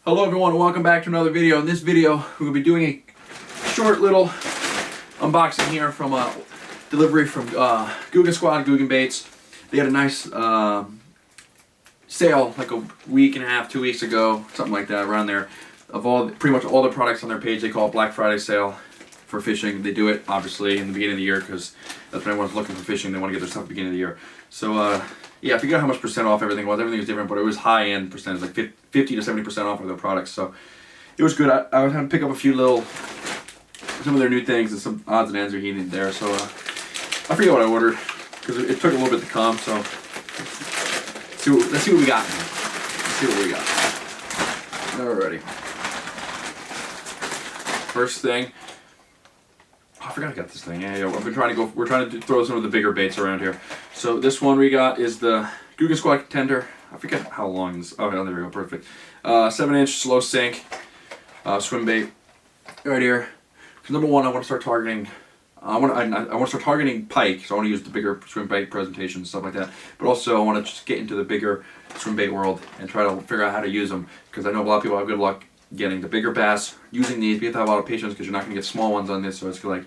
Hello everyone, welcome back to another video. In this video, we're going to be doing a short little unboxing here from a delivery from Googan Baits. They had a nice sale like a week and a half, 2 weeks ago, something like that, around there, of pretty much all the products on their page. They call it Black Friday sale for fishing. They do it obviously in the beginning of the year because that's when everyone's looking for fishing. They want to get their stuff at the beginning of the year. So yeah, I forget how much percent off everything was. Everything was different, but it was high-end percentage, like 50 to 70% off of their products. So it was good. I was having to pick up a few some of their new things and some odds and ends are heating there. So I forget what I ordered because it took a little bit to come. So let's see what we got. Let's see what we got. Alrighty. First thing. Oh, I forgot I got this thing. Yeah. We're trying to throw some of the bigger baits around here. So this one we got is the Googan Tender. I forget how long this. Oh, there we go. Perfect. 7-inch slow sink swim bait right here. Because number one, I want to start targeting. I want to start targeting pike. So I want to use the bigger swim bait presentation and stuff like that. But also I want to just get into the bigger swim bait world and try to figure out how to use them. Because I know a lot of people have good luck getting the bigger bass using these. You have to have a lot of patience because you're not going to get small ones on this. So it's like,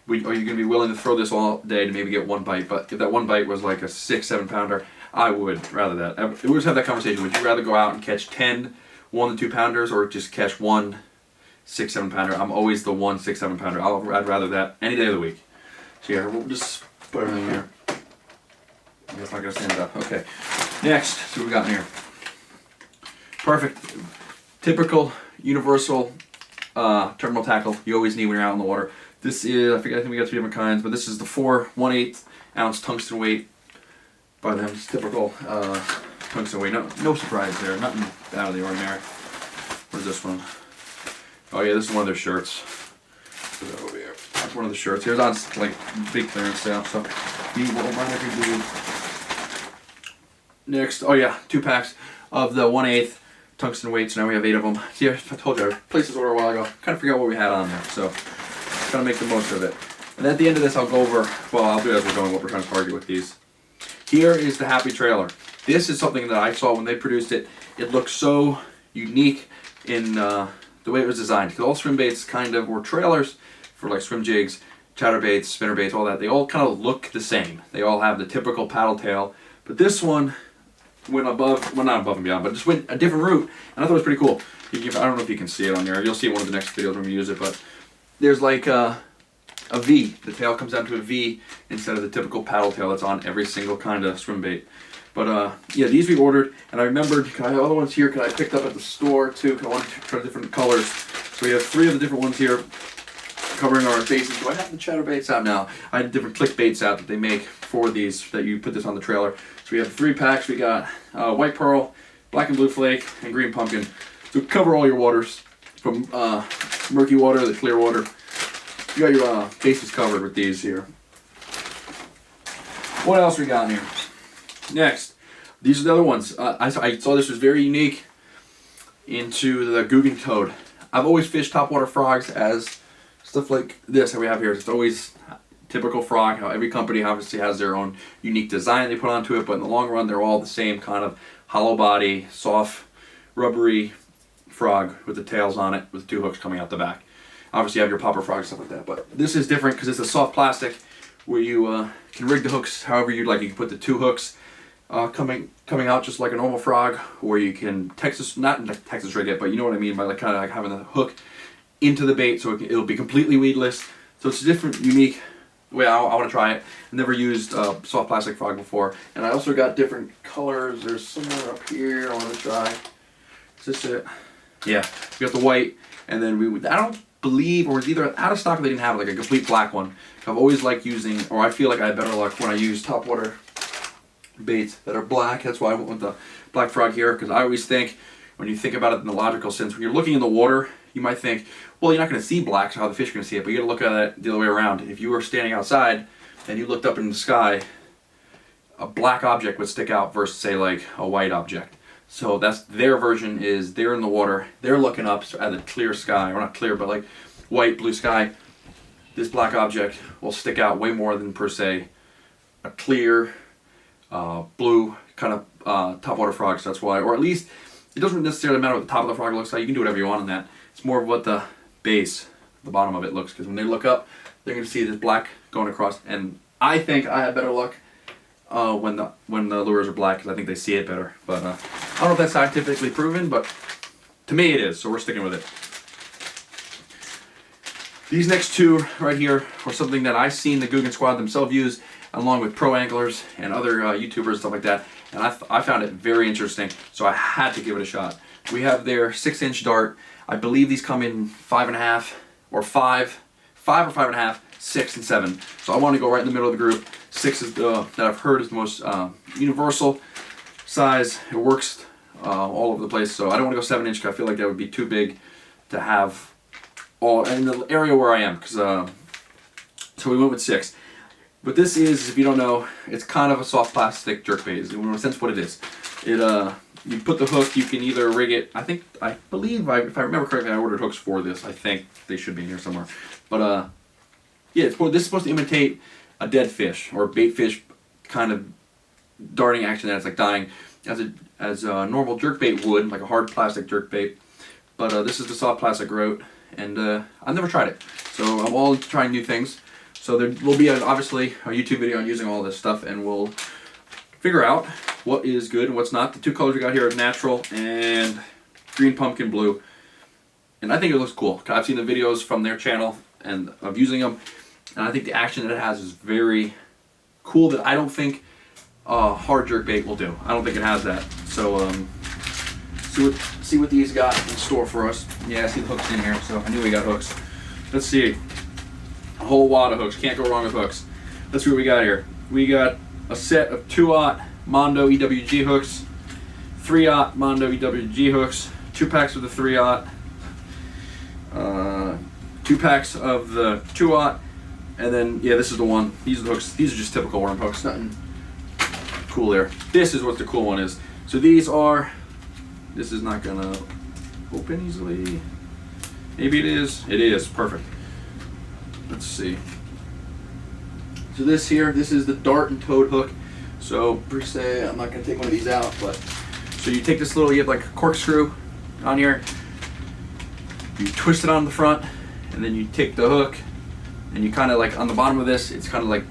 are you going to be willing to throw this all day to maybe get one bite? But if that one bite was like a 6-7 pounder, I would rather that. We always have that conversation. Would you rather go out and catch 10 1 to 2 pounders or just catch one 6-7 pounder? I'm always the 1 6-7 pounder. I'd rather that any day of the week. So here, we'll just put everything here. That's not going to stand up. Okay. Next, see what we got in here. Perfect. Typical universal terminal tackle you always need when you're out in the water. This is, I think we got 3 different kinds, but this is the 4 1/8 ounce tungsten weight by them. It's typical tungsten weight. No surprise there. Nothing out of the ordinary. What is this one? Oh yeah, this is one of their shirts. Put that over here. That's one of the shirts. Here's on like big clearance sale. So next, oh yeah, 2 packs of the 1/8 tungsten weights. Now we have 8 of them. See, I told you I placed this order a while ago. Kind of forgot what we had on there, so trying to make the most of it. And at the end of this, I'll go over. Well, I'll do it as we're going. What we're trying to target with these. Here is the Happy Trailer. This is something that I saw when they produced it. It looks so unique in the way it was designed. Because all swim baits kind of were trailers for like swim jigs, chatter baits, spinner baits, all that. They all kind of look the same. They all have the typical paddle tail. But this one went above, well not above and beyond, but just went a different route. And I thought it was pretty cool. I don't know if you can see it on there. You'll see it in one of the next videos when we use it. But there's like a V. The tail comes down to a V instead of the typical paddle tail that's on every single kind of swim bait. But yeah, these we ordered, and I remembered, I have other ones here because I picked up at the store too, because I wanted to try different colors. So we have 3 of the different ones here covering our bases. Do I have the chatter baits out now? I had different click baits out that they make for these, that you put this on the trailer. So we have 3 packs. We got white pearl, black and blue flake, and green pumpkin. So cover all your waters, from murky water to clear water. You got your bases covered with these here. What else we got in here? Next, these are the other ones. I saw this was very unique into the Googan Toad. I've always fished topwater frogs as stuff like this that we have here. It's always typical frog. How every company obviously has their own unique design they put onto it, but in the long run, they're all the same kind of hollow body, soft, rubbery frog with the tails on it, with 2 hooks coming out the back. Obviously, you have your popper frog, stuff like that, but this is different because it's a soft plastic where you can rig the hooks however you'd like. You can put the 2 hooks coming out just like a normal frog, or you can not Texas rig it, but you know what I mean by like kind of like having the hook into the bait so it'll be completely weedless. So it's a different, unique way I want to try it. I've never used soft plastic frog before, and I also got different colors. There's somewhere up here I want to try. Is this it? Yeah, we got the white, and then I don't believe, or it's either out of stock or they didn't have like a complete black one. I've always liked using, or I feel like I have better luck when I use topwater baits that are black. That's why I went with the black frog here, because I always think, when you think about it in the logical sense, when you're looking in the water, you might think, well, you're not going to see black, so how the fish are going to see it, but you got to look at it the other way around. If you were standing outside and you looked up in the sky, a black object would stick out versus say like a white object. So that's their version, is they're in the water, they're looking up at the clear sky, or not clear, but like white, blue sky. This black object will stick out way more than per se a clear blue kind of topwater frog. So that's why, or at least it doesn't necessarily matter what the top of the frog looks like. You can do whatever you want on that. It's more of what the base, the bottom of it looks, because when they look up, they're going to see this black going across. And I think I have better luck when the lures are black, because I think they see it better. But I don't know if that's scientifically proven, but to me it is, so we're sticking with it. These next two right here are something that I've seen the Googan Squad themselves use, along with pro anglers and other YouTubers and stuff like that, and I found it very interesting, so I had to give it a shot. We have their 6-inch dart. I believe these come in 5.5 or 5 or 5.5, 6 and 7. So I want to go right in the middle of the group. 6 is that I've heard is the most universal size. It works all over the place. So I don't want to go 7-inch because I feel like that would be too big to have all in the area where I am. Because so we went with 6. But this is, if you don't know, it's kind of a soft plastic jerkbait. In a sense, what it is. You put the hook. You can either rig it. I believe if I remember correctly, I ordered hooks for this. I think they should be in here somewhere. But yeah, this is supposed to imitate a dead fish or bait fish kind of darting action that it's like dying as a normal jerkbait would, like a hard plastic jerkbait. But this is the soft plastic route, and I've never tried it, so I'm all trying new things. So there will be obviously a YouTube video on using all this stuff, and we'll figure out what is good and what's not. The two colors we got here are natural and green pumpkin blue, and I think it looks cool. I've seen the videos from their channel and of using them, and I think the action that it has is very cool that I don't think hard jerkbait will do. I don't think it has that. So see what these got in store for us. Yeah, I see the hooks in here, so I knew we got hooks. Let's see. A whole wad of hooks. Can't go wrong with hooks. Let's see what we got here. We got a set of 2/0 Mondo EWG hooks, 3/0 Mondo EWG hooks, 2 packs of the 3/0, 2 packs of the 2/0, and then yeah, this is the one. These are the hooks. These are just typical worm hooks. Nothing cool there. This is what the cool one is. So these are. This is not gonna open easily. Maybe it is. It is perfect. Let's see. So this here, this is the dart and toad hook. So per se, I'm not gonna take one of these out, but so you take this little, you have like a corkscrew on here. You twist it on the front, and then you take the hook, and you kind of like on the bottom of this, it's kind of like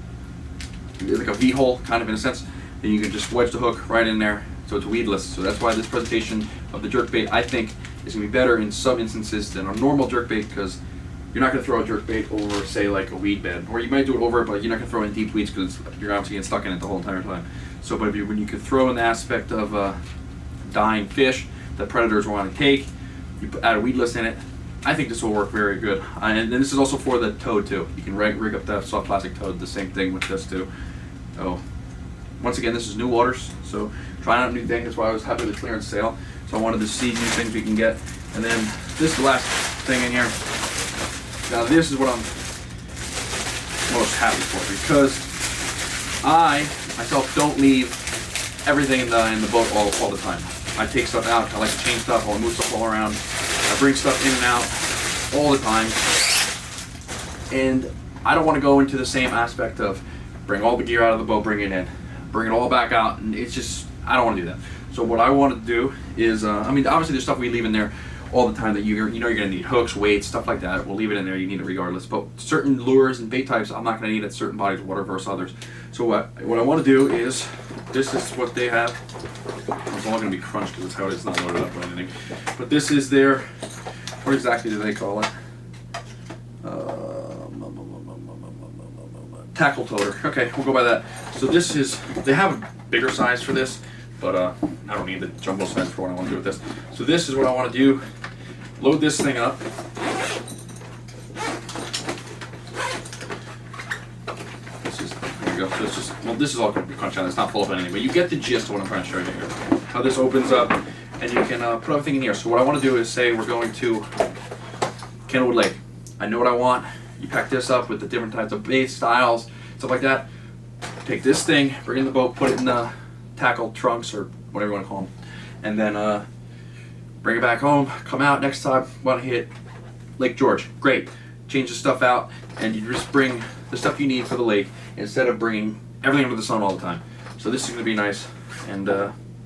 a V-hole, kind of in a sense. And you can just wedge the hook right in there, so it's weedless. So that's why this presentation of the jerkbait, I think, is gonna be better in some instances than a normal jerkbait, because you're not going to throw a jerkbait over, say, like a weed bed. Or you might do it over it, but you're not going to throw in deep weeds because you're obviously getting stuck in it the whole entire time. So, but when you could throw in the aspect of dying fish that predators want to take, you add a weedless in it, I think this will work very good. And then this is also for the toad, too. You can rig up that soft plastic toad, the same thing with this, too. So, once again, this is new waters, so trying out new things. That's why I was happy with the clearance sale. So I wanted to see new things we can get. And then this is the last thing in here. Now this is what I'm most happy for, because I myself don't leave everything in the boat all the time. I take stuff out. I like to change stuff. I'll move stuff all around. I bring stuff in and out all the time, and I don't want to go into the same aspect of bring all the gear out of the boat, bring it in, bring it all back out, and it's just I don't want to do that. So what I want to do is, I mean, obviously there's stuff we leave in there all the time that you know you're going to need, hooks, weights, stuff like that. We'll leave it in there. You need it regardless. But certain lures and bait types, I'm not going to need at certain bodies of water versus others. So what I want to do is, this is what they have. It's all going to be crunched because it's how it's not loaded up or anything. But this is their, what exactly do they call it? Tackle toter. Okay, we'll go by that. So this is, they have a bigger size for this, but I don't need the jumbo size for what I want to do with this. So this is what I want to do. Load this thing up. This is, there you go. So it's just, well, this is all going to be crunched out. It's not full of anything, but you get the gist of what I'm trying to show you here. How this opens up, and you can put everything in here. So what I want to do is say we're going to Candlewood Lake. I know what I want. You pack this up with the different types of bait styles, stuff like that. Take this thing, bring it in the boat, put it in the tackle trunks or whatever you want to call them, and then bring it back home. Come out next time, want to hit Lake George. Great. Change the stuff out, and you just bring the stuff you need for the lake instead of bringing everything under the sun all the time. So this is going to be nice, and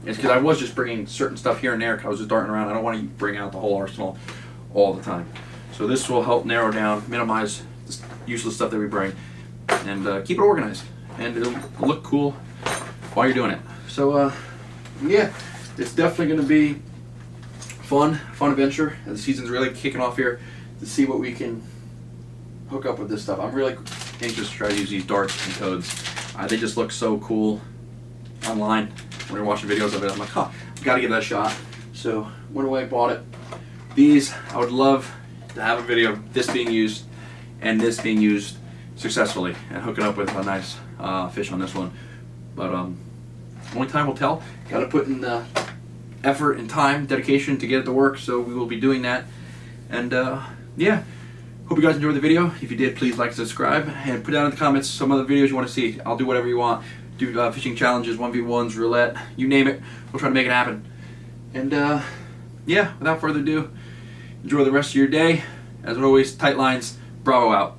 It's because I was just bringing certain stuff here and there because I was just darting around. I don't want to bring out the whole arsenal all the time. So this will help narrow down, minimize the useless stuff that we bring, and keep it organized. And it'll look cool while you're doing it. So yeah, it's definitely going to be fun adventure. The season's really kicking off here to see what we can hook up with this stuff. I'm really anxious to try to use these darts and toads. They just look so cool online when you're watching videos of it. I'm like, huh, gotta give that a shot. So went away, bought it. These, I would love to have a video of this being used and this being used successfully and hook it up with a nice fish on this one. But only time will tell. Gotta put in the effort and time, dedication to get it to work, so we will be doing that. And yeah, hope you guys enjoyed the video. If you did, please like and subscribe, and put down in the comments some other videos you want to see. I'll do whatever you want. Do fishing challenges, 1v1s, roulette, you name it. We'll try to make it happen. And yeah, without further ado, enjoy the rest of your day. As always, tight lines, Bravo out.